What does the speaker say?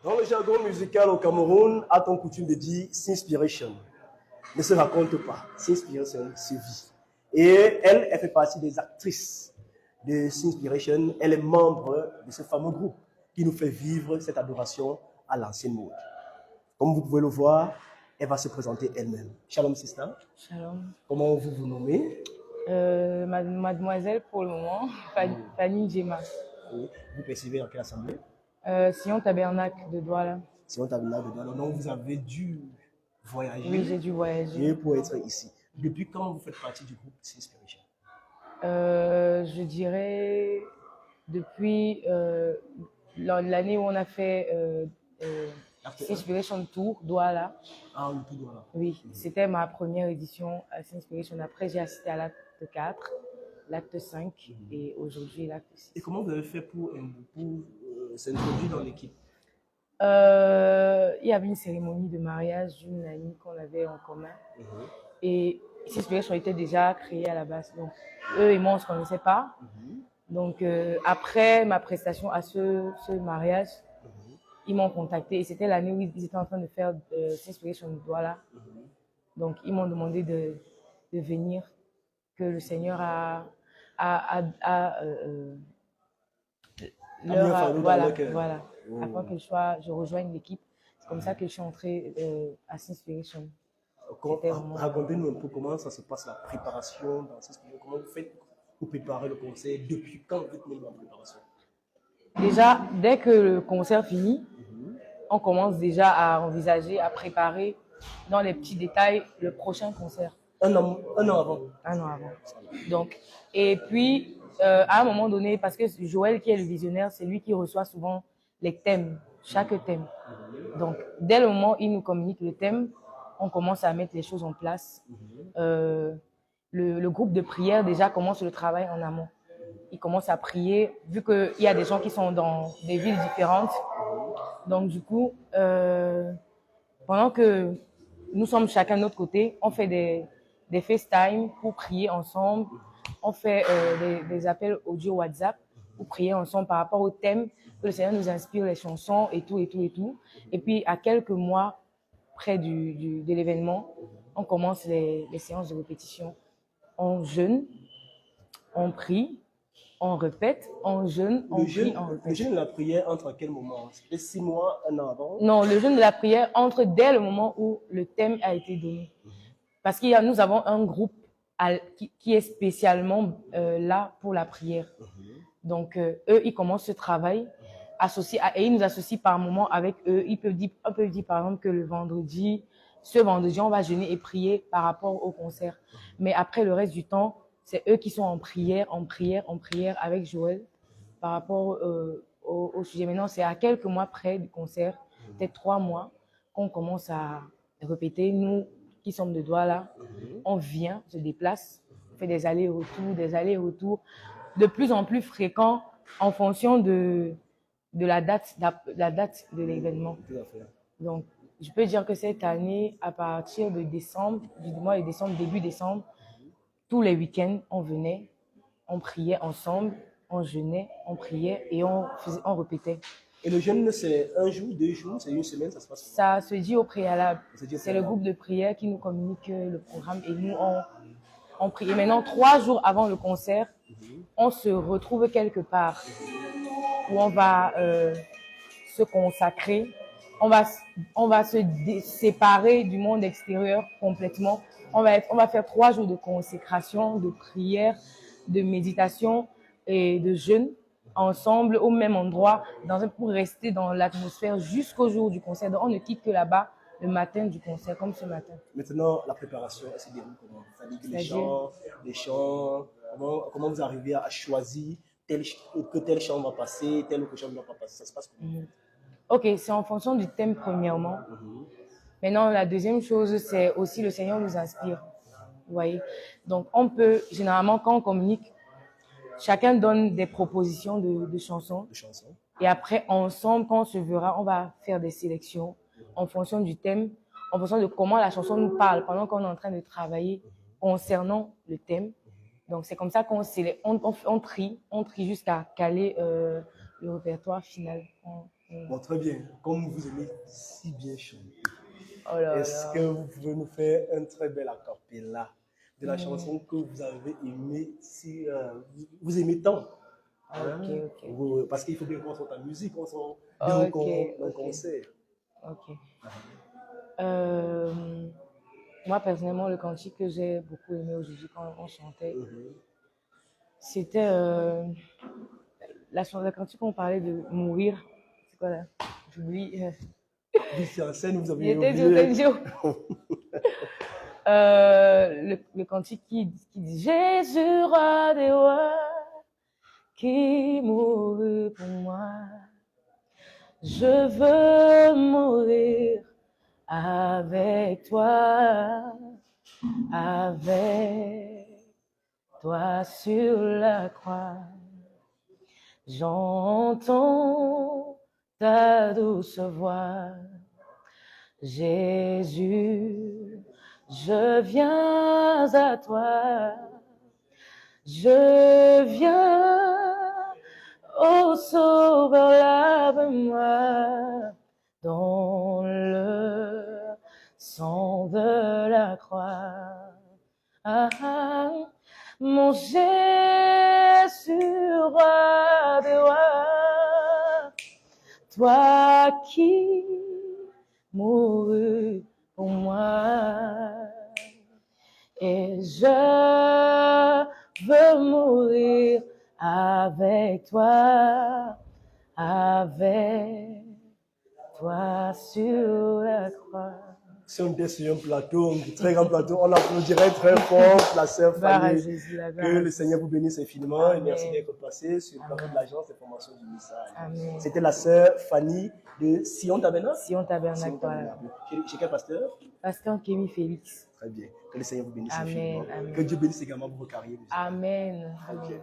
Dans le jargon musical au Cameroun, a-t-on coutume de dire Sinspiration? Ne se raconte pas. Sinspiration se vit. Et elle fait partie des actrices de Sinspiration. Elle est membre de ce fameux groupe qui nous fait vivre cette adoration à l'ancienne mode. Comme vous pouvez le voir, elle va se présenter elle-même. Shalom, sister. Shalom. Comment vous vous nommez? Mademoiselle pour le moment, Fanny Djema. Oui. Vous percevez dans quelle assemblée? Sion Tabernacle de Douala. Sion Tabernacle de Douala. Donc vous avez dû voyager. Oui, j'ai dû voyager. Pour être ici. Depuis quand vous faites partie du groupe Sinspiration? Je dirais depuis l'année où on a fait Sinspiration Tour, Douala. Ah, le Tour Douala. Oui, c'était ma première édition à Sinspiration. Après, j'ai assisté à l'acte 4, l'acte 5 et aujourd'hui l'acte 6. Et comment vous avez fait pour s'introduire dans l'équipe? Il y avait une cérémonie de mariage d'une amie qu'on avait en commun. Et Sinspiration était déjà créée à la base. Donc, eux et moi, on ne se connaissait pas. Donc, après ma prestation à ce mariage, ils m'ont contacté. Et c'était l'année où ils étaient en train de faire Sinspiration de Douala. Donc, ils m'ont demandé de venir, que le Seigneur voilà, afin que je rejoigne l'équipe. C'est comme ça que je suis entrée à Sinspiration. Racontez-nous un peu comment ça se passe, la préparation dans Sinspiration. Comment vous faites pour préparer le concert? Depuis quand vous êtes dans la préparation? Déjà, dès que le concert finit, on commence déjà à envisager, à préparer dans les petits détails le prochain concert. Un an avant. Un an avant. Donc, et puis, à un moment donné, parce que Joël, qui est le visionnaire, c'est lui qui reçoit souvent les thèmes, chaque thème. Donc, dès le moment où il nous communique le thème, on commence à mettre les choses en place. Le groupe de prière déjà commence le travail en amont. Il commence à prier, vu qu'il y a des gens qui sont dans des villes différentes. Donc, du coup, pendant que nous sommes chacun de notre côté, on fait des FaceTime pour prier ensemble. On fait des appels audio WhatsApp pour prier ensemble par rapport au thème, que le Seigneur nous inspire les chansons et tout, et tout, et tout. Et puis, à quelques mois près de l'événement, on commence les séances de répétition. On jeûne, on prie, on répète, on jeûne, on prie, on répète. Le jeûne de la prière entre à quel moment? C'était 6 mois, un an avant? Non, le jeûne de la prière entre dès le moment où le thème a été donné. Parce que nous avons un groupe qui est spécialement là pour la prière. Donc, eux, ils commencent ce travail et ils nous associent par moment avec eux. Ils peuvent dire par exemple que ce vendredi, on va jeûner et prier par rapport au concert. Mais après, le reste du temps, c'est eux qui sont en prière avec Joël par rapport au sujet. Maintenant, c'est à quelques mois près du concert, peut-être 3 mois, qu'on commence à répéter. Nous qui sommes de Douala, on vient, se déplace, on fait des allers-retours de plus en plus fréquents en fonction de la date de l'événement. Donc, je peux dire que cette année, à partir de décembre, du mois de décembre, début décembre, tous les week-ends, on venait, on priait ensemble, on jeûnait, on priait et on répétait. Et le jeûne, c'est 1 jour, 2 jours, c'est 1 semaine, ça se passe comment? Ça se dit au préalable. C'est le groupe de prière qui nous communique le programme et nous, on prie. Et maintenant, 3 jours avant le concert, on se retrouve quelque part où on va se consacrer. On va se séparer du monde extérieur complètement. On va faire 3 jours de consécration, de prière, de méditation et de jeûne ensemble au même endroit pour rester dans l'atmosphère jusqu'au jour du concert. Donc, on ne quitte que là-bas le matin du concert, comme ce matin. Maintenant, la préparation, elle se déroule comment? C'est-à-dire que les chants, comment vous arrivez à choisir que tel chant va passer, tel autre chant ne va pas passer? Ça se passe comment? Ok, c'est en fonction du thème premièrement. Maintenant, la deuxième chose, c'est aussi le Seigneur nous inspire. Vous voyez? Donc, on peut, généralement, quand on communique, chacun donne des propositions de chansons. Et après, ensemble, quand on se verra, on va faire des sélections en fonction du thème, en fonction de comment la chanson nous parle pendant qu'on est en train de travailler concernant le thème. Donc, c'est comme ça on trie jusqu'à caler le répertoire final. Bon, très bien. Comme vous aimez si bien chanter, Oh là est-ce là. que vous pouvez nous faire un très bel a cappella de la chanson que vous avez aimée, si vous aimez tant? Hein? Ok. Parce qu'il faut bien qu'on sorte en musique, on sort Ok, d'un ok. concert. Ok. Moi, personnellement, le cantique que j'ai beaucoup aimé aujourd'hui quand on chantait, c'était le cantique où on parlait de mourir. C'est quoi là? J'oublie. Oui, c'est en scène, vous Il avez était dur, oublié. le cantique qui dit Jésus, roi des rois, qui mourut pour moi. Je veux mourir avec toi sur la croix. J'entends ta douce voix. Jésus, je viens à toi. Je viens, ô Sauveur, lave-moi dans le sang de la croix. Ah, ah, mon Jésus, roi des rois, toi qui mourus pour moi, et je veux mourir avec toi sur la croix. Si on était sur un plateau, un très grand plateau, on applaudirait très fort la sœur Fanny. Que le Seigneur vous bénisse infiniment. Amen. Et merci d'être passé sur le plateau de l'agence d'information du message. Amen. C'était la sœur Fanny de Sion Tabernacle. Sion Tabernacle. Chez quel pasteur? Pasteur Kémy Félix. Très bien. Que le Seigneur vous bénisse Amen. infiniment. Amen. Que Dieu bénisse également vos carrières. Amen. Très bien.